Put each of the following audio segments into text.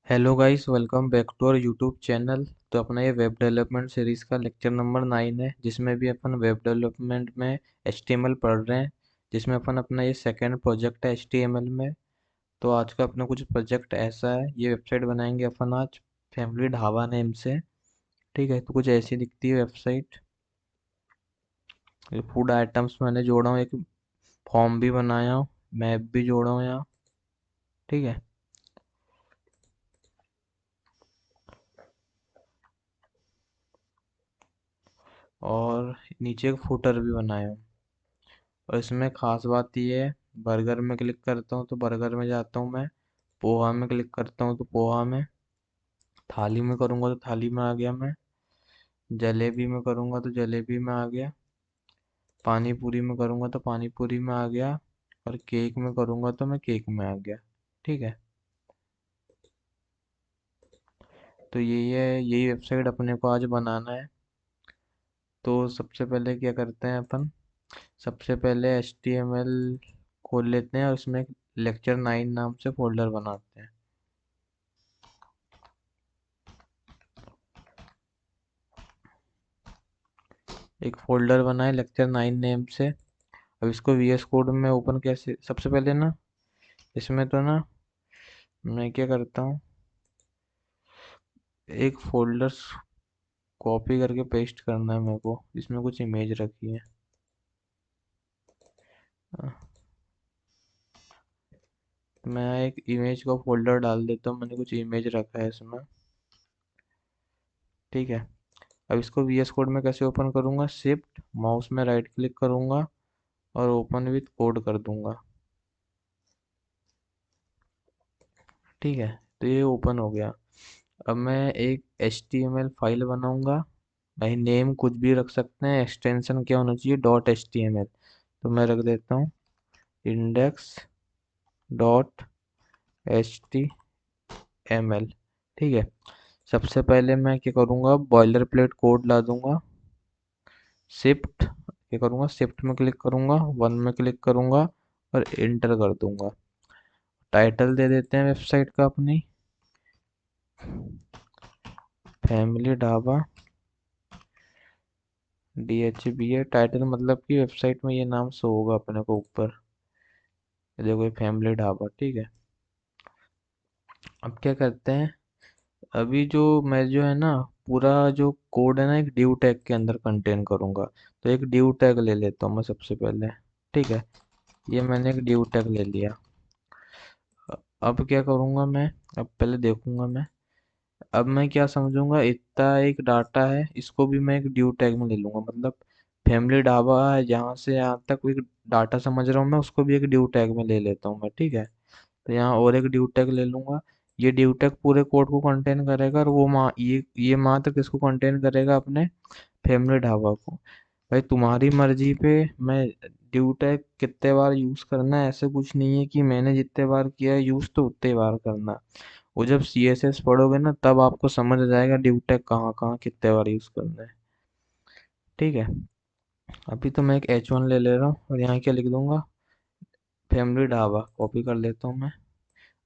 Hello guys, welcome back to our YouTube channel. तो अपना ये वेब डेवलपमेंट सीरीज़ का लेक्चर नंबर 9 है, जिसमें भी अपन वेब डेवलपमेंट में एचटीएमएल पढ़ रहे हैं। जिसमें अपन अपना ये सेकंड प्रोजेक्ट है एचटीएमएल में। तो आज का अपना कुछ प्रोजेक्ट ऐसा है, ये वेबसाइट बनाएंगे अपन आज फैमिली ढाबा नेम से। ठीक है, तो कुछ ऐसी दिखती है वेबसाइट। ये फूड आइटम्स मैंने जोड़ा हूँ, एक फॉर्म भी बनाया हूँ, मैप भी जोड़ा हूँ यहाँ। ठीक है। और नीचे एक फुटर भी बनाया हूँ। और इसमें खास बात ये है, बर्गर में क्लिक करता हूँ तो बर्गर में जाता हूँ मैं। पोहा में क्लिक करता हूँ तो पोहा में। थाली में करूँगा तो थाली में आ गया मैं। जलेबी में करूँगा तो जलेबी में आ गया। पानी पूरी में करूँगा तो पानी पूरी में आ गया। और केक में करूँगा तो मैं केक में आ गया। ठीक है। तो यही है, यही वेबसाइट अपने को आज बनाना है। तो सबसे पहले क्या करते हैं अपन, सबसे पहले HTML खोल लेते हैं और उसमें लेक्चर 9 नाम से फोल्डर बनाते हैं। एक फोल्डर बनाए लेक्चर 9 नेम से। अब इसको VS कोड में ओपन कैसे, सबसे पहले ना इसमें तो ना मैं क्या करता हूँ, एक फोल्डर कॉपी करके पेस्ट करना है मेरे को, इसमें कुछ इमेज रखी है। अ, मैं एक इमेज का फोल्डर डाल देता हूँ, मैंने कुछ इमेज रखा है इसमें। ठीक है। अब इसको VS कोड में कैसे ओपन करूँगा, शिफ्ट माउस में राइट क्लिक करूँगा और ओपन विथ कोड कर दूंगा। ठीक है। तो ये ओपन हो गया। अब मैं एक HTML फाइल बनाऊंगा। भाई नेम कुछ भी रख सकते हैं, एक्सटेंशन क्या होना चाहिए, .html। तो मैं रख देता हूँ इंडेक्स .html। ठीक है। सबसे पहले मैं क्या करूँगा, बॉयलर प्लेट कोड ला दूंगा। शिफ्ट क्या करूँगा, शिफ्ट में क्लिक करूँगा, वन में क्लिक करूँगा और इंटर कर दूंगा। टाइटल दे देते हैं वेबसाइट का अपनी, फैमिली ढाबा DHBA। टाइटल मतलब कि वेबसाइट में ये नाम शो होगा अपने को ऊपर। ये देखो, ये फैमिली ढाबा। ठीक है। अब क्या करते हैं, अभी जो मैं जो है ना, पूरा जो कोड है ना एक div टैग के अंदर कंटेन करूंगा। तो एक div टैग ले लेता हूँ मैं सबसे पहले। ठीक है। ये मैंने एक div टैग ले लिया। अब क्या करूंगा मैं, अब पहले देखूंगा मैं। अब मैं क्या समझूंगा, इतना एक डाटा है, इसको भी मैं एक div टैग में ले लूंगा। मतलब फैमिली ढाबा है, जहाँ से यहाँ तक एक डाटा समझ रहा हूँ मैं, उसको भी एक div टैग में ले लेता हूँ मैं। ठीक है। तो यहाँ और एक div टैग ले लूंगा। ये div टैग पूरे कोड को कंटेन करेगा, और वो ये मात्र किसको कंटेन करेगा, अपने फैमिली ढाबा को। भाई तुम्हारी मर्जी पे। मैं div टैग कितने बार यूज करना है ऐसे कुछ नहीं है, कि मैंने जितने बार किया है यूज तो उतने बार करना। वो जब CSS पढ़ोगे ना, तब आपको समझ आ जाएगा div टैग कहाँ कहाँ कितने बार यूज करना है। ठीक है। अभी तो मैं एक H1 ले रहा हूँ और यहाँ क्या लिख दूंगा, फैमिली ढाबा कॉपी कर लेता हूँ मैं।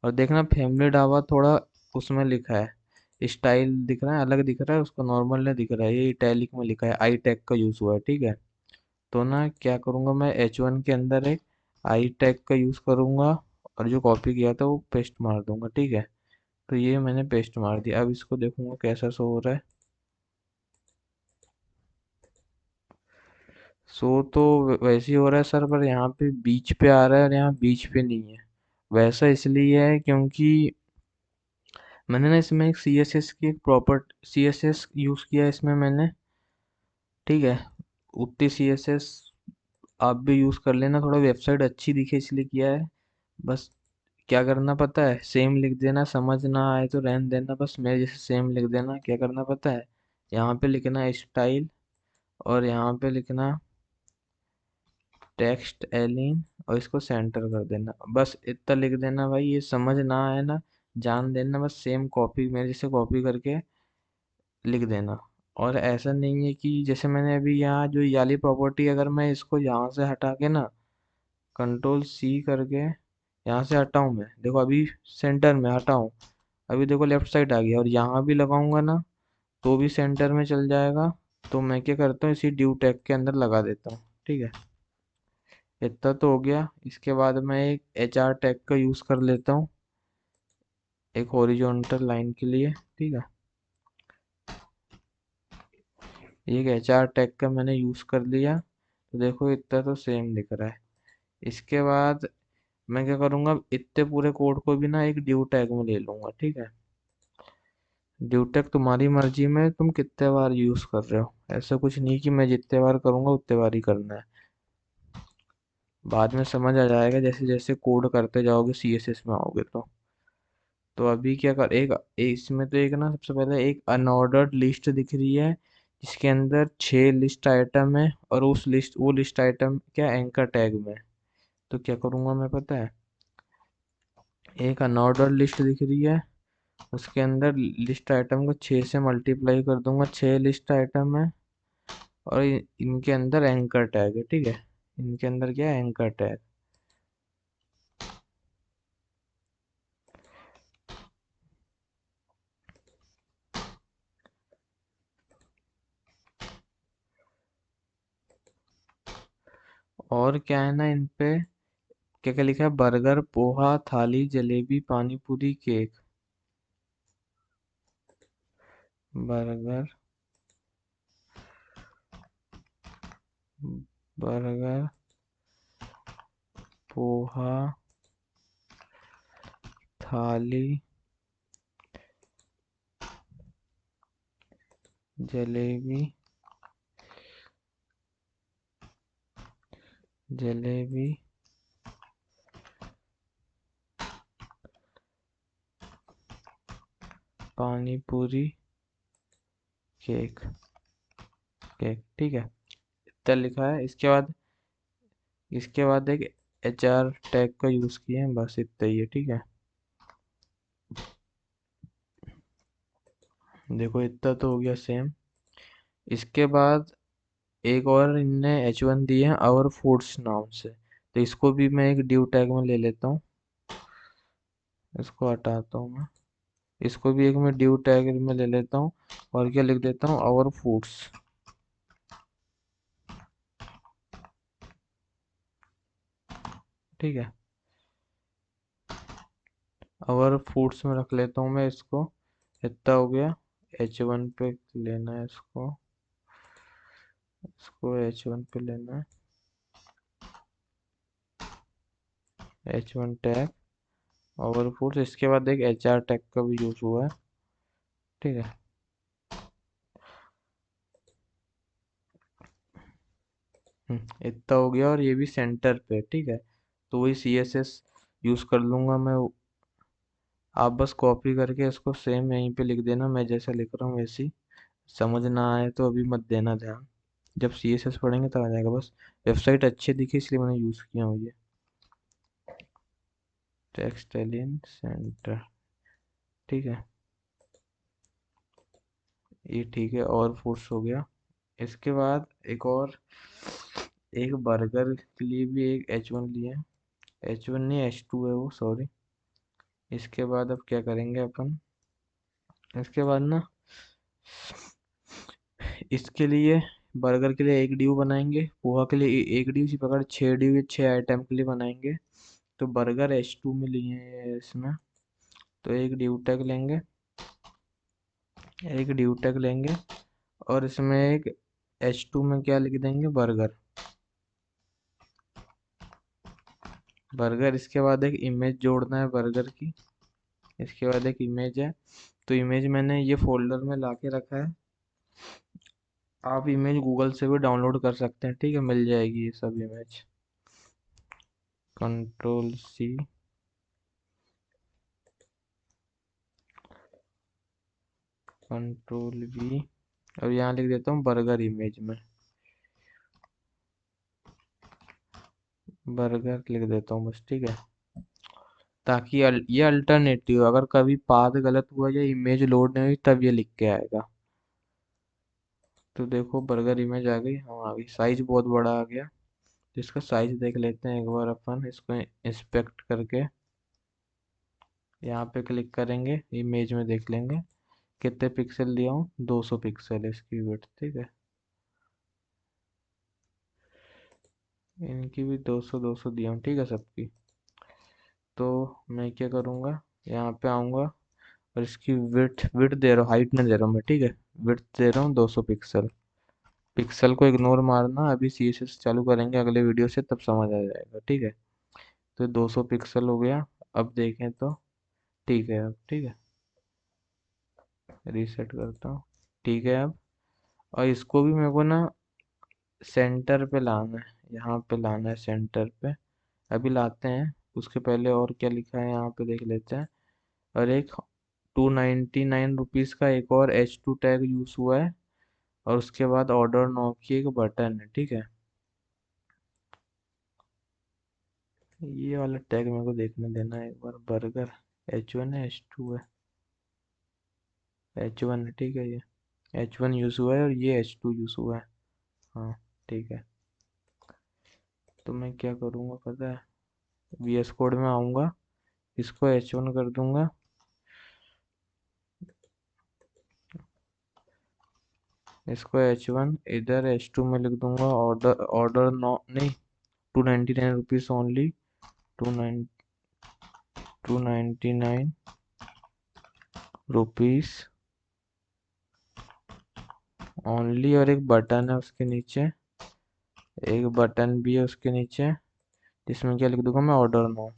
और देखना फैमिली ढाबा थोड़ा उसमें लिखा है, स्टाइल दिख रहा है, अलग दिख रहा है, उसको नॉर्मल नहीं दिख रहा है, ये इटैलिक में लिखा है, आई टैग का यूज हुआ है। ठीक है। तो ना क्या करूँगा, मैं H1 के अंदर एक आई टैग का यूज करूँगा और जो कॉपी किया था वो पेस्ट मार दूंगा। ठीक है। तो ये मैंने पेस्ट मार दिया। अब इसको देखूंगा कैसा शो हो रहा है। शो तो वैसे ही हो रहा है सर, पर यहाँ पे बीच पे आ रहा है और यहाँ बीच पे नहीं है। वैसा इसलिए है क्योंकि मैंने ना इसमें एक CSS की एक प्रॉपर CSS यूज किया है इसमें मैंने। ठीक है। उतनी CSS आप भी यूज कर लेना, थोड़ा वेबसाइट अच्छी दिखे इसलिए किया है। बस क्या करना पता है, सेम लिख देना, समझ ना आए तो रहने देना, बस मेरे जैसे सेम लिख देना। क्या करना पता है, यहाँ पे लिखना है स्टाइल, और यहाँ पे लिखना टेक्स्ट एलिन, और इसको सेंटर कर देना। बस इतना लिख देना भाई, ये समझ ना आए ना, जान देना, बस सेम कॉपी मेरे जैसे कॉपी करके लिख देना। और ऐसा नहीं है कि जैसे मैंने अभी यहाँ जो ये वाली प्रॉपर्टी, अगर मैं इसको यहाँ से हटा के ना कंट्रोल C करके यहाँ से हटाऊं, मैं देखो अभी सेंटर में हटाऊं, अभी देखो लेफ्ट साइड आ गया, और यहाँ भी लगाऊंगा ना तो भी सेंटर में चल जाएगा। तो मैं क्या करता हूँ, इसी ड्यू टैग के अंदर लगा देता हूँ, ठीक है। इतना तो हो गया। इसके बाद मैं एक एच आर टैग का यूज़ कर लेता हूँ, एक हॉरिजॉन्टल लाइन के लिए, ठीक है। एक एच आर टैग का मैंने यूज़ कर लिया, तो देखो इतना तो सेम दिख रहा है। इसके बाद मैं क्या करूँगा, इतने पूरे कोड को भी ना एक ड्यू टैग में ले लूँगा, ठीक है। ड्यू टैग तुम्हारी मर्जी में तुम कितने बार यूज़ कर रहे हो, ऐसा कुछ नहीं कि मैं जितने बार करूँगा उतने बार ही करना है। बाद में समझ आ जाएगा जैसे जैसे कोड करते जाओगे, सीएसएस में आओगे तो अभी क्या कर, इसमें तो एक ना सबसे पहले एक अनऑर्डर्ड लिस्ट दिख रही है, जिसके अंदर 6 लिस्ट आइटम है, और वो लिस्ट आइटम क्या एंकर टैग में है। तो क्या करूँगा मैं पता है, एक अनऑर्डर्ड लिस्ट दिख रही है, उसके अंदर लिस्ट आइटम को 6 से मल्टीप्लाई कर दूंगा, 6 लिस्ट आइटम है, और इनके अंदर एंकर टैग है, ठीक है। इनके अंदर क्या है, एंकर टैग। और क्या है ना इन पे, क्या क्या लिखा है, बर्गर, पोहा, थाली, जलेबी, पानी पूरी, केक। बर्गर, बर्गर, पोहा, थाली, जलेबी, जलेबी, पानी पूरी, केक, केक, ठीक है। इतना लिखा है। इसके बाद एक एच आर टैग का यूज किए हैं, बस इतना ही है, ठीक है। देखो इतना तो हो गया सेम। इसके बाद एक और इनने H1 दिए हैं आवर फूड्स नाम से, तो इसको भी मैं एक ड्यू टैग में ले लेता हूँ। इसको हटाता हूँ मैं, इसको भी एक मैं ड्यू टैग में ले लेता हूँ, और क्या लिख देता हूँ, आवर फूड्स, ठीक है। आवर फूड्स में रख लेता हूँ मैं इसको। इतना हो गया। H1 पे लेना है इसको, इसको H1 पे लेना है, H1 टैग, आवर फूड्स। इसके बाद एक HR टैग का भी यूज हुआ है, ठीक है। इतना हो गया, और ये भी सेंटर पे, ठीक है। तो वही CSS यूज कर लूंगा मैं। आप बस कॉपी करके इसको सेम यहीं पे लिख देना, मैं जैसा लिख रहा हूँ वैसे ही। समझ ना आए तो अभी मत देना ध्यान, जब CSS पढ़ेंगे तब आ जाएगा। बस वेबसाइट अच्छी दिखी इसलिए मैंने यूज किया हूँ ये, टेक्सटाइलियन सेंटर, ठीक है। ये ठीक है, और फूड्स हो गया। इसके बाद एक बर्गर के लिए भी एक H1 लिए, H1 नहीं H2 है वो, सॉरी। इसके बाद अब क्या करेंगे अपन, इसके बाद ना इसके लिए, बर्गर के लिए एक ड्यू बनाएंगे, पोहा के लिए एक ड्यू, इसी प्रकार 6 ड्यू, ये 6 आइटम के लिए बनाएंगे। तो बर्गर H2 में लिए हैं इसमें, तो एक ड्यू टैग लेंगे, एक ड्यू टैग लेंगे, और इसमें एक H2 में क्या लिख देंगे, बर्गर, बर्गर। इसके बाद एक इमेज जोड़ना है बर्गर की, इसके बाद एक इमेज है, तो इमेज मैंने ये फोल्डर में ला के रखा है। आप इमेज गूगल से भी डाउनलोड कर सकते हैं, ठीक है, मिल जाएगी ये सब इमेज। Ctrl+C, Ctrl+V, और यहाँ लिख देता हूँ बर्गर इमेज में, बर्गर लिख देता हूँ बस, ठीक है। ताकि ये अल्टरनेटिव, अगर कभी पाथ गलत हुआ या इमेज लोड नहीं हुई तब ये लिख के आएगा। तो देखो बर्गर इमेज आ गई, हाँ आ गई, साइज बहुत बड़ा आ गया। तो इसका साइज देख लेते हैं एक बार अपन, इसको इंस्पेक्ट करके। यहाँ पे क्लिक करेंगे, इमेज में देख लेंगे कितने पिक्सल दिया हूँ, 200 पिक्सल है इसकी विड्थ, ठीक है। इनकी भी 200 200 दिया हूँ, ठीक है सबकी। तो मैं क्या करूँगा, यहाँ पे आऊँगा और इसकी विड्थ दे रहा हूँ, हाइट नहीं दे रहा हूँ मैं, ठीक है। विड्थ दे रहा हूँ 200 पिक्सल। पिक्सल को इग्नोर मारना, अभी CSS चालू करेंगे अगले वीडियो से, तब समझ आ जाएगा, ठीक है। तो 200 पिक्सल हो गया। अब देखें तो ठीक है, अब ठीक है, रीसेट करता हूँ। ठीक है अब। और इसको भी मेरे को ना सेंटर पे लाना है, यहाँ पे लाना है सेंटर पे। अभी लाते हैं, उसके पहले और क्या लिखा है यहाँ पे देख लेते हैं। और एक 299 रुपीज़ का एक और H2 टैग यूज हुआ है। और उसके बाद ऑर्डर नाउ की एक बटन है, ठीक है। ये वाला टैग मेरे को देखने देना है एक बार। बर्गर H1 है, H2 है? H1 है, ठीक है। ये H1 यूज हुआ है और ये H2 यूज हुआ है। हाँ, ठीक है। तो मैं क्या करूँगा पता है, VS कोड में आऊँगा, इसको H1 कर दूंगा। इसको H1, इधर H2 में लिख दूंगा ऑर्डर ऑर्डर नौ नहीं, 299 rupees only. Two nine 299 rupees only. और एक बटन है उसके नीचे, एक बटन भी है उसके नीचे, जिसमें क्या लिख दूंगा मैं, ऑर्डर नो।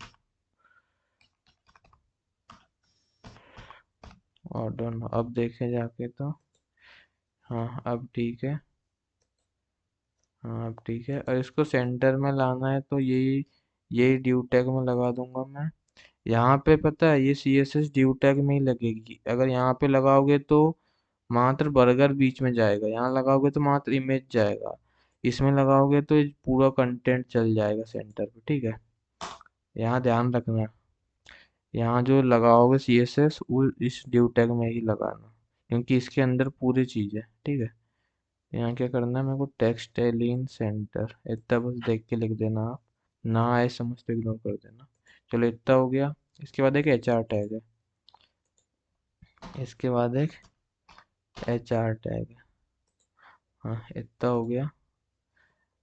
ऑर्डर नो, अब देखें जाके तो हाँ अब ठीक है। हाँ अब ठीक है। और इसको सेंटर में लाना है तो यही यही ड्यू टैग में लगा दूंगा मैं। यहाँ पे पता है ये CSS ड्यू टैग में ही लगेगी। अगर यहाँ पे लगाओगे तो मात्र बर्गर बीच में जाएगा, यहाँ लगाओगे तो मात्र इमेज जाएगा, इसमें लगाओगे तो ये पूरा कंटेंट चल जाएगा सेंटर पे, ठीक है। यहाँ ध्यान रखना, यहाँ जो लगाओगे CSS वो इस ड्यू टैग में ही लगाना, क्योंकि इसके अंदर पूरी चीज़ है, ठीक है। यहाँ क्या करना है, मेरे को टेक्स्ट एलिन सेंटर इतना बस देख के लिख देना आप। ना आए समझ तो इग्नोर कर देना। चलो इतना हो गया। इसके बाद एक HR टैग है, इसके बाद एक HR टैग है। हाँ इतना हो गया।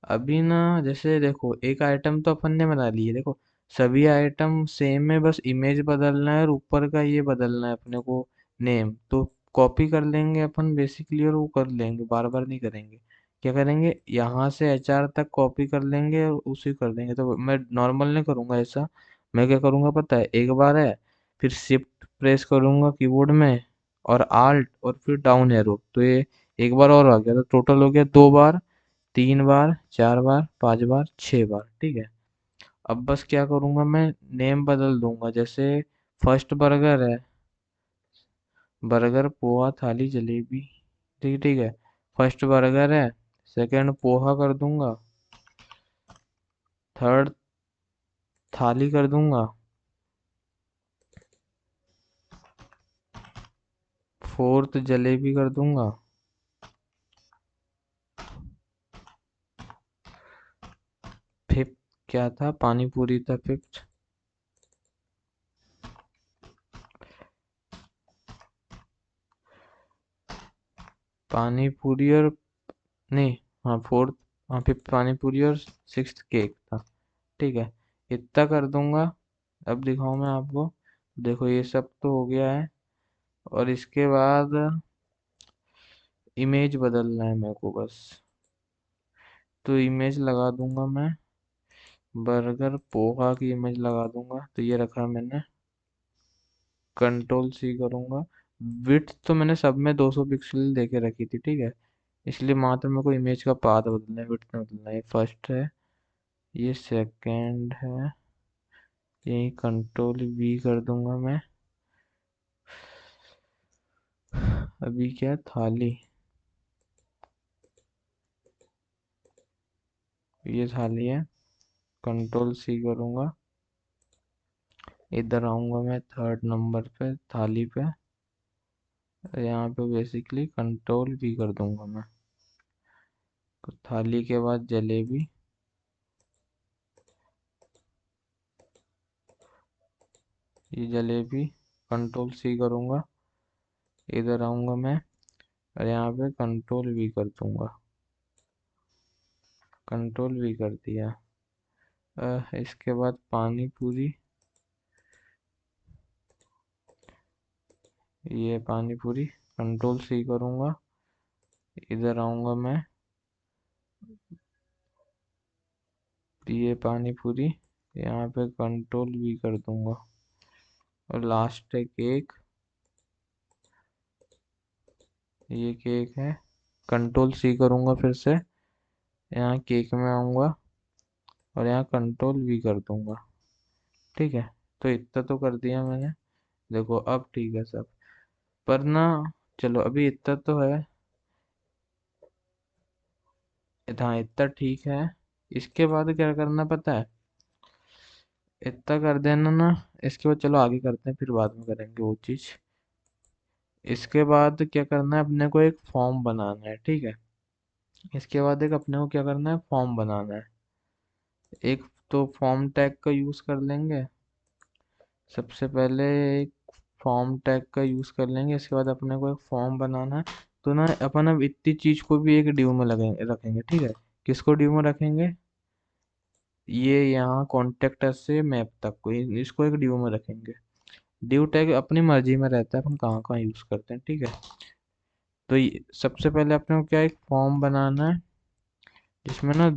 अभी ना जैसे देखो, एक आइटम तो अपन ने बना ली है, देखो सभी आइटम सेम है, बस इमेज बदलना है और ऊपर का ये बदलना है अपने को, नेम। तो कॉपी कर लेंगे अपन बेसिकली और वो कर लेंगे, बार बार नहीं करेंगे। क्या करेंगे, यहाँ से HR तक कॉपी कर लेंगे और उसी कर देंगे। तो मैं नॉर्मल नहीं करूँगा ऐसा। मैं क्या करूँगा पता है, एक बार है, फिर शिफ्ट प्रेस करूँगा कीबोर्ड में और आल्ट और फिर डाउन एरो, तो ये एक बार और आ गया, तो टोटल हो गया 2 बार, 3 बार, 4 बार, 5 बार, 6 बार, ठीक है। अब बस क्या करूंगा मैं, नेम बदल दूंगा। जैसे फर्स्ट बर्गर है, बर्गर पोहा थाली जलेबी, ठीक ठीक है। फर्स्ट बर्गर है, सेकंड पोहा कर दूंगा, थर्ड थाली कर दूंगा, फोर्थ जलेबी कर दूंगा, फिफ्थ क्या था, पानी पूरी था फिफ्थ। पानी पूरी और नहीं, हाँ फोर्थ, हाँ फिफ्थ पानी पूरी और सिक्स्थ केक था, ठीक है। इतना कर दूंगा। अब दिखाऊं मैं आपको, देखो ये सब तो हो गया है। और इसके बाद इमेज बदलना है मेरे को बस। तो इमेज लगा दूंगा मैं, बर्गर पोहा की इमेज लगा दूंगा। तो ये रखा मैंने, कंट्रोल C करूंगा। विड्थ तो मैंने सब में 200 पिक्सल देके रखी थी, ठीक है। इसलिए मात्र मेरे को इमेज का पाथ बदलना है, विड्थ में बदलना है। ये फर्स्ट है, ये सेकंड है, यही कंट्रोल V कर दूंगा मैं। अभी क्या है, थाली, ये थाली है, कंट्रोल C करूंगा। इधर आऊंगा मैं थर्ड नंबर पे, थाली पे, यहाँ पे बेसिकली कंट्रोल V कर दूंगा मैं। तो थाली के बाद जलेबी, ये जलेबी, कंट्रोल सी करूँगा, इधर आऊँगा मैं और यहाँ पे कंट्रोल वी कर दूंगा, कंट्रोल वी कर दिया। इसके बाद पानी पूरी, ये पानी पूरी, कंट्रोल सी करूँगा, इधर आऊँगा मैं, ये पानी पूरी, यहाँ पे कंट्रोल वी कर दूंगा और लास्ट है केक, ये केक है, कंट्रोल सी करूँगा फिर से, यहाँ केक में आऊँगा और यहाँ कंट्रोल वी कर दूंगा। ठीक है, तो इतना तो कर दिया मैंने, देखो अब ठीक है सब। पर ना, चलो अभी इतना तो है, हाँ इतना ठीक है। इसके बाद क्या करना पता है, इतना कर देना ना, इसके बाद चलो आगे करते हैं, फिर बाद में करेंगे वो चीज़। इसके बाद क्या करना है, अपने को एक फॉर्म बनाना है, ठीक है। इसके बाद एक अपने को क्या करना है, फॉर्म बनाना है। एक तो फॉर्म टैग का यूज़ कर लेंगे, सबसे पहले एक फॉर्म टैग का यूज़ कर लेंगे। इसके बाद अपने को एक फॉर्म बनाना है। तो ना अपन अब इतनी चीज़ को भी एक ड्यू में लगेंगे रखेंगे, ठीक है। किसको ड्यू में रखेंगे, ये यहाँ कॉन्टेक्ट से मैप तक को, इसको एक ड्यू में रखेंगे। ड्यू टैग अपनी मर्जी में रहता है, अपन कहाँ कहाँ यूज़ करते हैं, ठीक है। तो सबसे पहले अपने को क्या, एक फॉर्म बनाना है जिसमें ना,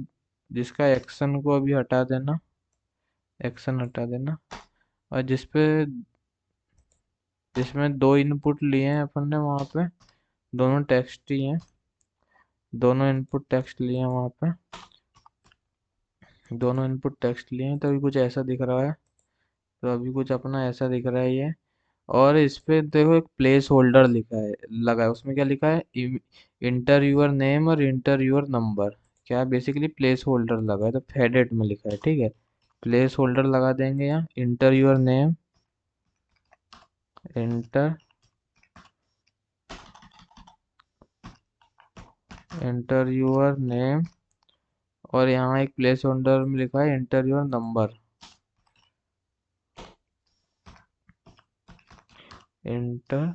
जिसका एक्शन को अभी हटा देना, एक्शन हटा देना, और जिसमें दो इनपुट लिए हैं अपन ने वहाँ पे, दोनों टेक्स्ट ही हैं, दोनों इनपुट टेक्स्ट लिए हैं वहाँ पे, दोनों इनपुट टेक्स्ट लिए हैं, तो अभी कुछ ऐसा दिख रहा है। तो अभी कुछ अपना ऐसा दिख रहा है ये। और इस पे देखो एक प्लेस होल्डर लिखा है, लगा है, उसमें क्या लिखा है, इंटर यूर नेम और इंटर यूर नंबर। क्या बेसिकली प्लेस होल्डर लगा है, तो फेडेड में लिखा है, ठीक है। प्लेस होल्डर लगा देंगे यहाँ, enter your name, enter, enter your name, और यहाँ एक प्लेस होल्डर में लिखा है enter your number, enter,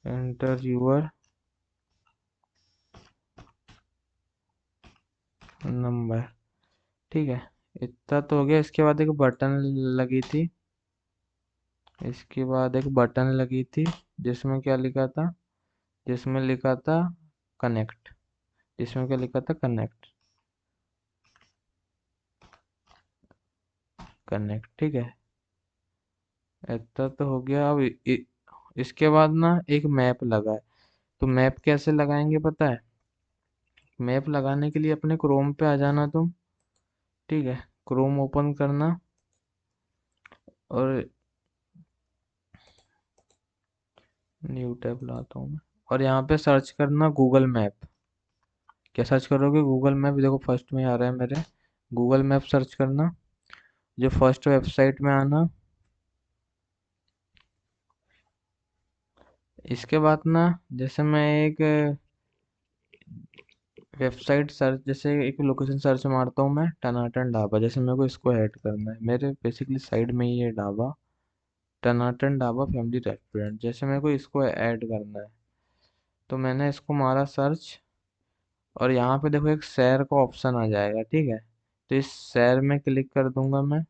enter your number, ठीक है। इतना तो हो गया। इसके बाद एक बटन लगी थी, इसके बाद एक बटन लगी थी, जिसमें क्या लिखा था, जिसमें लिखा था कनेक्ट, जिसमें क्या लिखा था, कनेक्ट, कनेक्ट, ठीक है। इतना तो हो गया। अब इसके बाद ना एक मैप लगा है। तो मैप कैसे लगाएंगे पता है, मैप लगाने के लिए अपने क्रोम पे आ जाना तुम, ठीक है। क्रोम ओपन करना और न्यू टैब लाता हूँ मैं, और यहाँ पे सर्च करना गूगल मैप। क्या सर्च करोगे, गूगल मैप, देखो फर्स्ट में आ रहा है मेरे, गूगल मैप सर्च करना, जो फर्स्ट वेबसाइट में आना। इसके बाद ना, जैसे मैं एक वेबसाइट सर्च, जैसे एक लोकेशन सर्च मारता हूँ मैं, टनाटन ढाबा, जैसे मेरे को इसको ऐड करना है, मेरे बेसिकली साइड में ही है ढाबा, टनाटन ढाबा फैमिली रेस्टोरेंट, जैसे मेरे को इसको ऐड करना है। तो मैंने इसको मारा सर्च, और यहाँ पे देखो एक शेयर का ऑप्शन आ जाएगा, ठीक है। तो इस शेयर में क्लिक कर दूंगा मैं।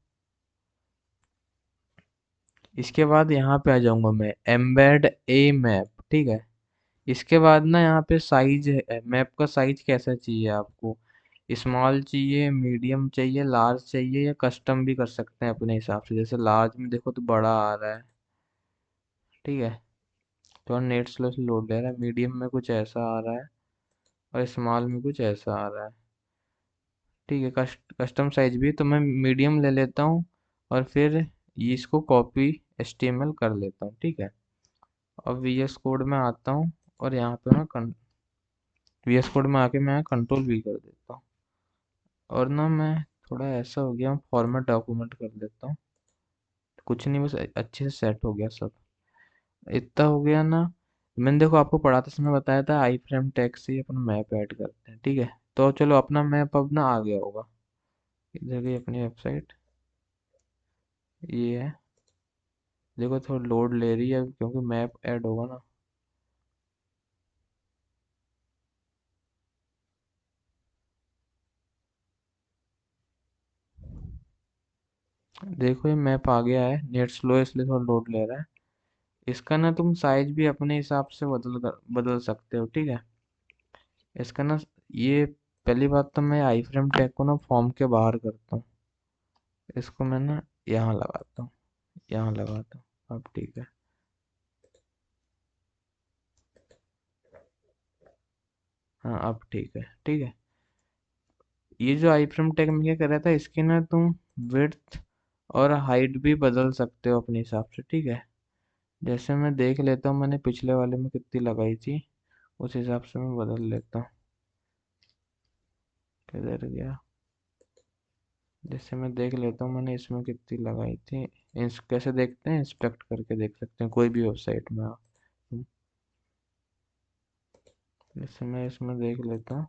इसके बाद यहाँ पे आ जाऊंगा मैं, एम्बेड ए मैप, ठीक है। इसके बाद ना यहाँ पे साइज है, मैप का साइज कैसा चाहिए आपको, स्मॉल चाहिए, मीडियम चाहिए, लार्ज चाहिए, या कस्टम भी कर सकते हैं अपने हिसाब से। जैसे लार्ज में देखो तो बड़ा आ रहा है, ठीक है, तो नेट स्लो से लोड ले रहा है, मीडियम में कुछ ऐसा आ रहा है, और स्मॉल में कुछ ऐसा आ रहा है, ठीक है। कस्टम साइज भी, तो मैं मीडियम ले लेता हूँ, और फिर ये इसको कॉपी एचटीएमएल कर लेता हूँ, ठीक है। अब वीएस कोड में आता हूँ, और यहाँ पे मैं वीएस कोड में आके मैं कंट्रोल वी कर देता हूँ, और ना मैं थोड़ा ऐसा हो गया, फॉर्मेट डॉक्यूमेंट कर लेता हूँ। कुछ नहीं, बस अच्छे से सेट हो गया सब। इतना हो गया ना। मैंने देखो आपको पढ़ाते समय बताया था आई फ्रेम टैग से ही अपना मैप ऐड करते हैं, ठीक है। तो चलो अपना मैप अब ना आ गया होगा। इधर गई अपनी वेबसाइट, ये है। देखो थोड़ा लोड ले रही है क्योंकि मैप ऐड होगा ना। देखो ये मैप आ गया है, नेट स्लो है इसलिए थोड़ा लोड ले रहा है। इसका ना तुम साइज भी अपने हिसाब से बदल सकते हो, ठीक है। इसका ना ये, पहली बात तो मैं आई फ्रेम टैग को ना फॉर्म के बाहर करता हूँ। इसको मैं ना यहाँ लगाता हूँ, यहाँ लगाता हूँ, अब ठीक है। हाँ अब ठीक है, ठीक है। ये जो आई फ्रेम टैग में क्या कर रहा था, इसकी ना तुम विड्थ और हाइट भी बदल सकते हो अपने हिसाब से, ठीक है। जैसे मैं देख लेता हूँ मैंने पिछले वाले में कितनी लगाई थी, उस हिसाब से मैं बदल लेता हूँ। किधर गया, जैसे मैं देख लेता हूँ मैंने इसमें कितनी लगाई थी। कैसे देखते हैं, इंस्पेक्ट करके देख सकते हैं कोई भी वेबसाइट में आप। जैसे मैं इसमें देख लेता हूँ।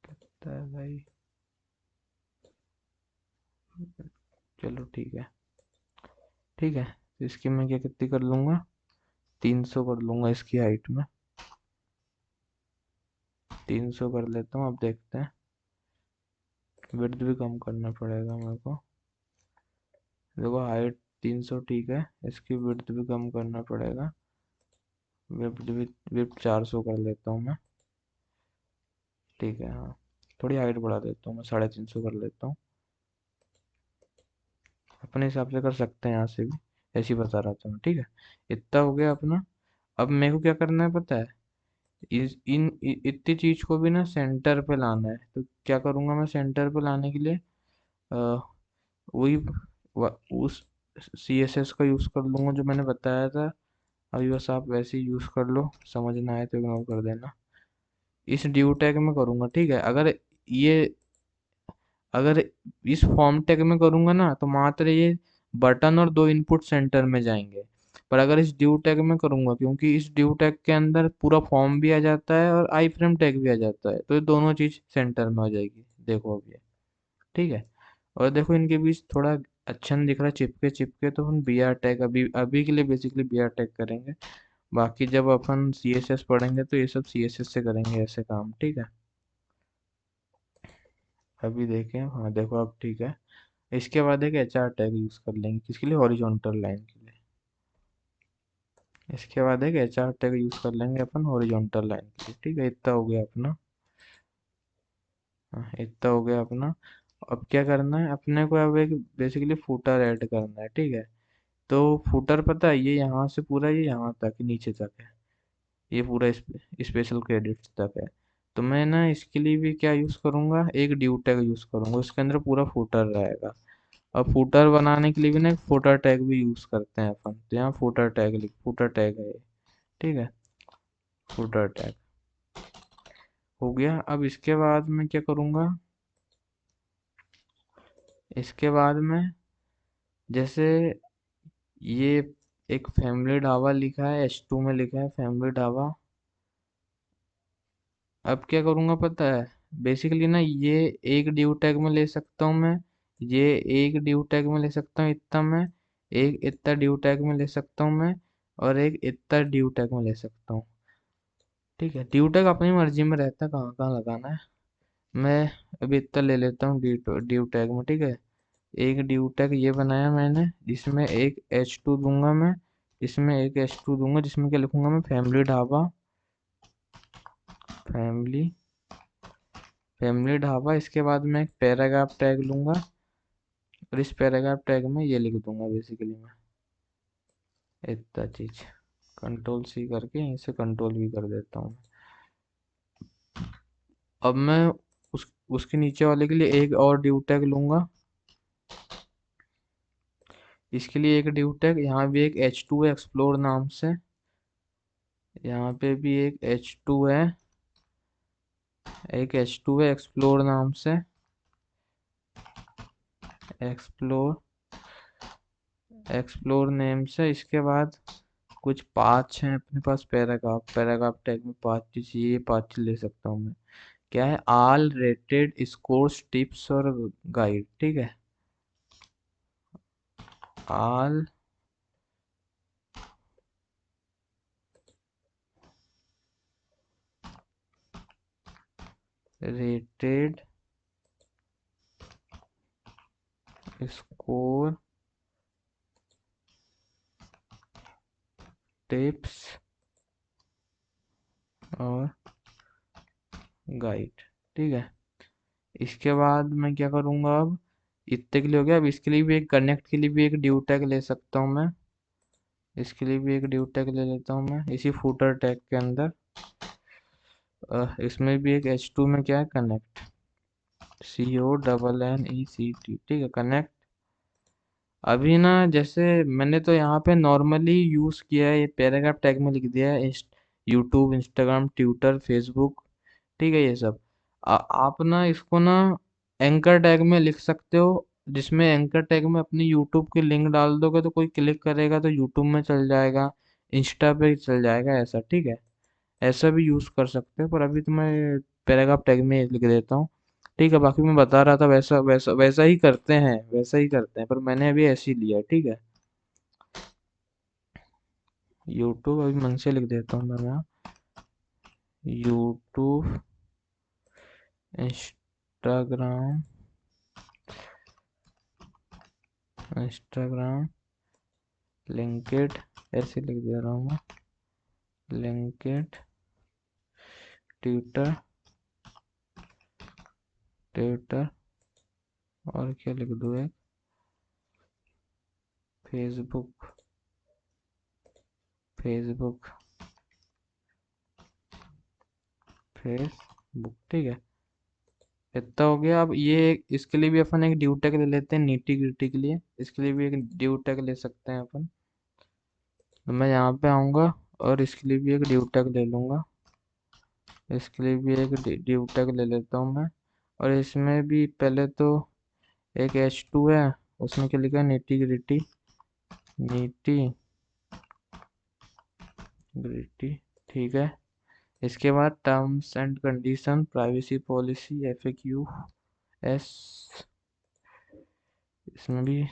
दिखता है भाई, चलो ठीक है, ठीक है। तो इसकी मैं क्या कितनी कर लूँगा, 300 कर लूँगा इसकी हाइट में। 300 कर लेता हूँ, अब देखते हैं। विड्थ भी कम करना पड़ेगा मेरे को। देखो हाइट 300 ठीक है, इसकी विड्थ भी कम करना पड़ेगा। विड्थ भी, विड्थ 400 कर लेता हूँ मैं, ठीक है। हाँ थोड़ी हाइट बढ़ा देता हूँ मैं, 350 कर लेता हूँ। अपने हिसाब से कर सकते हैं यहाँ से भी, ऐसे ही बता रहा था मैं, ठीक है। इतना हो गया अपना। अब मेरे को क्या करना है पता है, इतनी चीज को भी ना सेंटर पे लाना है। तो क्या करूंगा मैं सेंटर पे लाने के लिए, अ, वही उस CSS का यूज कर लूंगा जो मैंने बताया था। अभी बस आप वैसे ही यूज कर लो, समझ ना आए तो इग्नोर कर देना। इस ड्यू टैग में करूंगा, ठीक है। ये अगर इस फॉर्म टैग में करूंगा ना तो मात्र ये बटन और दो इनपुट सेंटर में जाएंगे। पर अगर इस ड्यू टैग में करूंगा, क्योंकि इस ड्यू टैग के अंदर पूरा फॉर्म भी आ जाता है और आई फ्रेम टैग भी आ जाता है, तो ये दोनों चीज सेंटर में हो जाएगी। देखो अब ये, ठीक है। और देखो इनके बीच थोड़ा अच्छा नहीं दिख रहा, चिपके चिपके, तो हम BR टैग अभी अभी के लिए बेसिकली BR टैग करेंगे। बाकी जब अपन CSS पढ़ेंगे तो ये सब CSS से करेंगे ऐसे काम, ठीक है। अभी देखें, हाँ देखो अब ठीक है। इसके बाद एक HR टैग यूज कर लेंगे, किसके लिए, हॉरिजॉन्टल लाइन के लिए। इसके बाद एक HR टैग यूज कर लेंगे अपन हॉरिजॉन्टल लाइन के लिए, ठीक है। इतना हो गया अपना, हाँ इतना हो गया अपना। अब क्या करना है अपने को, अब एक बेसिकली फुटर ऐड करना है, ठीक है। तो फुटर पता है, ये यहाँ से पूरा ये यहाँ तक नीचे तक है, ये पूरा स्पेशल क्रेडिट्स तक है। तो मैं ना इसके लिए भी क्या यूज करूंगा, एक ड्यू टैग यूज करूंगा, उसके अंदर पूरा फुटर रहेगा। अब फुटर बनाने के लिए भी ना एक फुटर टैग भी यूज करते हैं अपन, तो यहाँ फुटर टैग है ये, ठीक है। फुटर टैग हो गया। अब इसके बाद मैं क्या करूँगा, इसके बाद में जैसे ये एक फैमिली ढाबा लिखा है, H2 में लिखा है फैमिली ढाबा। अब क्या करूँगा पता है, बेसिकली ना ये एक ड्यू टैग में ले सकता हूँ मैं, ये एक ड्यू टैग में ले सकता हूँ इतना मैं, एक इतना ड्यू टैग में ले सकता हूँ मैं, और एक इतना ड्यू टैग में ले सकता हूँ, ठीक है। ड्यू टैग अपनी मर्जी में रहता है कहाँ कहाँ लगाना है। मैं अभी इतना ले लेता हूँ ड्यू ड्यू टैग में, ठीक है। एक ड्यू टैग ये बनाया मैंने, जिसमें एक H2 दूंगा मैं, इसमें एक H2 दूंगा, जिसमें क्या लिखूंगा मैं, family dhaba, family family dhaba. इसके बाद मैं एक पैराग्राफ टैग लूंगा, और इस पैराग्राफ टैग में ये लिख दूंगा बेसिकली मैं, इतना चीज। कंट्रोल C करके यहीं से कंट्रोल V कर देता हूँ। अब मैं उसके नीचे वाले के लिए एक और ड्यू टैग लूंगा। इसके लिए एक ड्यू टैग, यहाँ भी एक H2 है एक्सप्लोर नाम से, यहाँ पे भी एक H2 है, एक H2 है एक्सप्लोर नाम से, एक्सप्लोर। एक्सप्लोर नेम से इसके बाद कुछ पाँच हैं अपने पास पैराग्राफ, पैराग्राफ टैग में पाँच चीज चाहिए, ये पाँच चीज ले सकता हूँ मैं। क्या है? ऑल रेटेड स्कोर्स टिप्स और गाइड, ठीक है। ऑल रेटेड स्कोर टिप्स और गाइड, ठीक है। इसके बाद मैं क्या करूँगा अब? इतने के लिए हो गया। अब इसके लिए भी एक कनेक्ट के लिए भी एक ड्यू टैग ले सकता हूँ मैं। इसके लिए भी एक ड्यू टैग ले लेता हूँ मैं इसी फूटर टैग के अंदर। इसमें भी एक H2 में क्या है? कनेक्ट, CONNECT, ठीक है, कनेक्ट। अभी ना जैसे मैंने तो यहाँ पे नॉर्मली यूज़ किया है, ये पैराग्राफ टैग में लिख दिया है यूट्यूब, इंस्टाग्राम, ट्विटर, फेसबुक, ठीक है, ये सब। आप ना इसको ना एंकर टैग में लिख सकते हो, जिसमें एंकर टैग में अपनी यूट्यूब की लिंक डाल दोगे तो कोई क्लिक करेगा तो यूट्यूब में चल जाएगा, इंस्टा पे चल जाएगा, ऐसा, ठीक है। ऐसा भी यूज़ कर सकते हो, पर अभी तो मैं पैराग्राफ टैग में लिख देता हूँ, ठीक है। बाकी मैं बता रहा था वैसा वैसा वैसा ही करते हैं, वैसा ही करते हैं, पर मैंने अभी ऐसे ही लिया है, ठीक है। यूट्यूब अभी मन से लिख देता हूँ मैं यहाँ, यूट्यूब, इंस्टाग्राम, इंस्टाग्राम, लिंक्ड, ऐसे लिख दे रहा हूँ मैं, लिंक्ड, ट्विटर, ट्विटर, और क्या लिख दूँ? एक फेसबुक, फेसबुक, फेसबुक, ठीक है। इतना हो गया। अब इसके लिए भी अपन एक ड्यू टैग ले लेते हैं, नीटी ग्रिटी के लिए इसके लिए भी एक ड्यू टैग ले सकते हैं अपन। तो मैं यहाँ पे आऊँगा और इसके लिए भी एक ड्यू टैग ले लूँगा, इसके लिए भी एक ड्यू टैग ले लेता हूँ मैं। और इसमें भी पहले तो एक H2 है, उसमें क्या लिखा है? नीटी ग्रिटी, नीटी ग्रिटी, ठीक है। इसके बाद terms and condition, privacy policy, FAQs, इसमें भी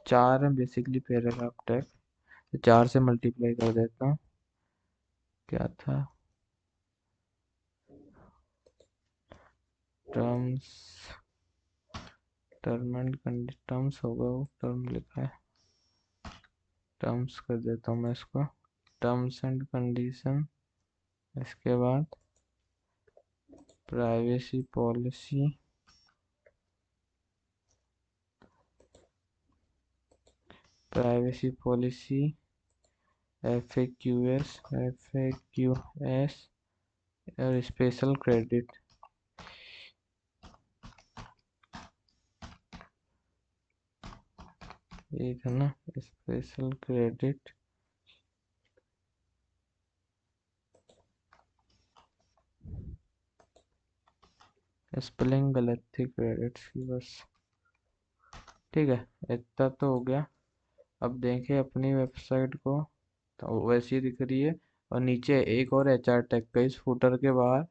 चार है बेसिकली पैराग्राफ टैग, तो चार से मल्टीप्लाई कर देता हूँ। क्या था? Terms, term and condition, terms होगा, वो टर्म लिखा है, टर्म्स कर देता हूँ मैं इसको, टर्म्स एंड कंडीशन। इसके बाद privacy policy, privacy policy, FAQs और स्पेशल क्रेडिट, ये था ना, स्पेशल क्रेडिट, स्पेलिंग गलत थी क्रेडिट्स की बस, ठीक है। इतना तो हो गया। अब देखें अपनी वेबसाइट को, तो वैसी ही दिख रही है। और नीचे एक और HR टैग का, इस फुटर के बाहर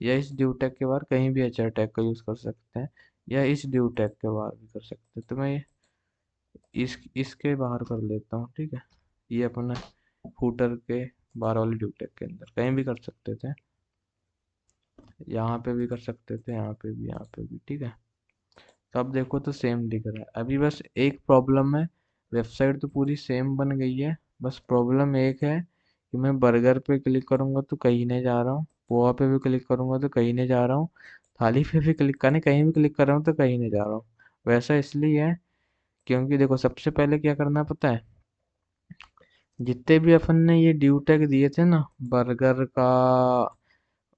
या इस ड्यू टैग के बाहर कहीं भी HR टैग का यूज़ कर सकते हैं, या इस ड्यू टैग के बाहर भी कर सकते हैं। तो मैं इसके बाहर कर लेता हूँ, ठीक है। ये अपना फुटर के बाहर वाले ड्यू टैग के अंदर कहीं भी कर सकते थे, यहाँ पे भी कर सकते थे, यहाँ पे भी, यहाँ पे भी, ठीक है। तो अब देखो तो सेम दिख रहा है। अभी बस एक प्रॉब्लम है, वेबसाइट तो पूरी सेम बन गई है, बस प्रॉब्लम एक है कि मैं बर्गर पे क्लिक करूंगा तो कहीं नहीं जा रहा हूँ, पोहा पे भी क्लिक करूंगा तो कहीं नहीं जा रहा हूँ, थाली पे भी क्लिक करने, कहीं भी क्लिक कर रहा हूँ तो कहीं नहीं जा रहा हूँ। वैसा इसलिए है क्योंकि देखो सबसे पहले क्या करना पता है, जितने भी अपन ने ये ड्यू टैग दिए थे ना, बर्गर का,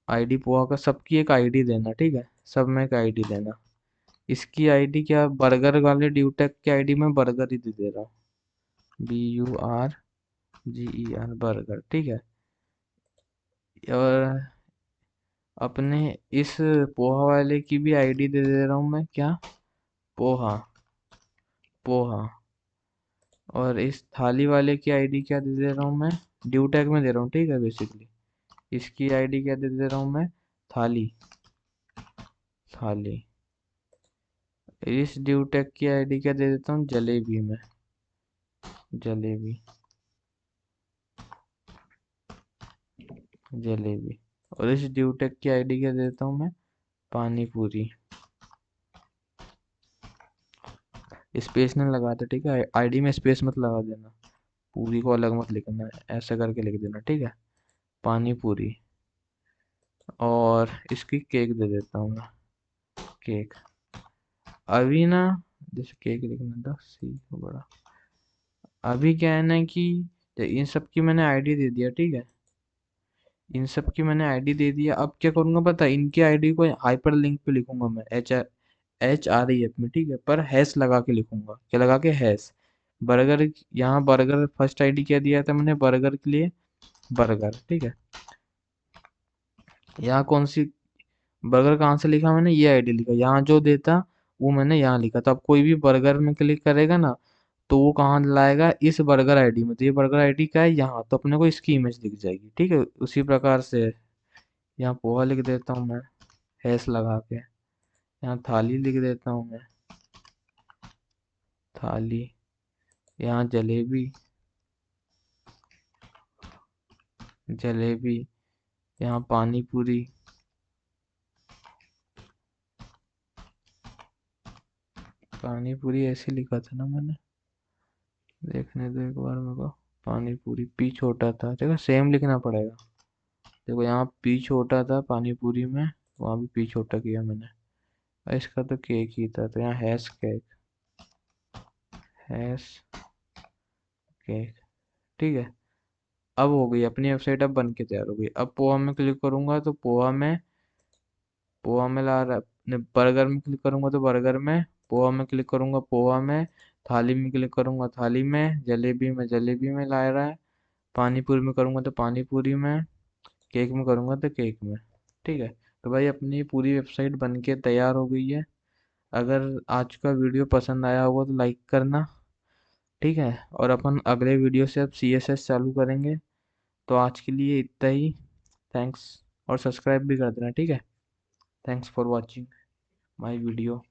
आईडी, पोहा का, सबकी एक आईडी देना, ठीक है। सब में एक आईडी देना। इसकी आईडी क्या, बर्गर वाले ड्यूटेक की आईडी में बर्गर ही दे दे रहा हूँ, BURGER, बर्गर, ठीक है। और अपने इस पोहा वाले की भी आईडी दे दे रहा हूँ मैं, क्या, पोहा, पोहा। और इस थाली वाले की आईडी क्या दे दे रहा हूँ मैं, ड्यू टैग में दे रहा हूँ, ठीक है। बेसिकली इसकी आईडी क्या दे दे रहा हूँ मैं, थाली, थाली। इस ड्यू टैग की आईडी क्या दे देता हूँ, जलेबी में, जलेबी, जलेबी। और इस ड्यू टैग की आईडी क्या दे देता हूँ मैं, पानी पूरी। स्पेस नहीं लगाते, ठीक है। आईडी में स्पेस मत लगा देना, पूरी को अलग मत लिखना, ऐसा करके लिख देना, ठीक है। पानी पूरी। और इसकी केक दे देता हूँ मैं, केक। अभी ना, जैसे केक लिखना था, सी को बड़ा। अभी क्या है ना कि इन सब की मैंने आईडी दे दिया, ठीक है। इन सब की मैंने आईडी दे दिया। अब क्या करूंगा पता है, इनकी आईडी को हाइपर लिंक पे लिखूंगा मैं, HREF में, ठीक है। पर हैश लगा के लिखूंगा, क्या लगा के, हैश। बर्गर, यहाँ बर्गर फर्स्ट आईडी क्या दिया था मैंने, बर्गर के लिए, बर्गर, ठीक है। यहाँ कौन सी, बर्गर कहाँ से लिखा मैंने, ये आईडी लिखा, यहाँ जो देता वो मैंने यहाँ लिखा। तो अब कोई भी बर्गर में क्लिक करेगा ना, तो वो कहाँ लाएगा, इस बर्गर आईडी में। तो ये बर्गर आईडी का है यहाँ, तो अपने को इसकी इमेज दिख जाएगी, ठीक है। उसी प्रकार से यहाँ पोहा लिख देता हूँ मैं, हैश लगा के। यहाँ थाली लिख देता हूँ मैं, थाली। यहाँ जलेबी, जलेबी। यहाँ पानी पूरी, पानी पूरी ऐसे लिखा था ना मैंने, देखने दो एक बार मेरे को। पानी पूरी, पी छोटा था, देखो सेम लिखना पड़ेगा। देखो यहाँ पी छोटा था पानी पूरी में, वहाँ भी पी छोटा किया मैंने। और इसका तो केक ही था, तो यहाँ हैश केक, हैश केक, ठीक है। अब हो गई अपनी वेबसाइट, अब बन के तैयार हो गई। अब पोहा में क्लिक करूंगा तो पोहा में, पोहा में ला रहा है। बर्गर में क्लिक करूंगा तो बर्गर में, पोहा में क्लिक करूंगा पोहा में, थाली में क्लिक करूंगा थाली में, जलेबी में, जलेबी में ला रहा है। पानी पूरी में करूंगा तो पानी पूरी में, केक में करूंगा तो केक में, ठीक है। तो भाई अपनी पूरी वेबसाइट बन के तैयार हो गई है। अगर आज का वीडियो पसंद आया होगा तो लाइक करना, ठीक है। और अपन अगले वीडियो से अब CSS चालू करेंगे। तो आज के लिए इतना ही। थैंक्स। और सब्सक्राइब भी कर देना, ठीक है। Thanks for watching my video.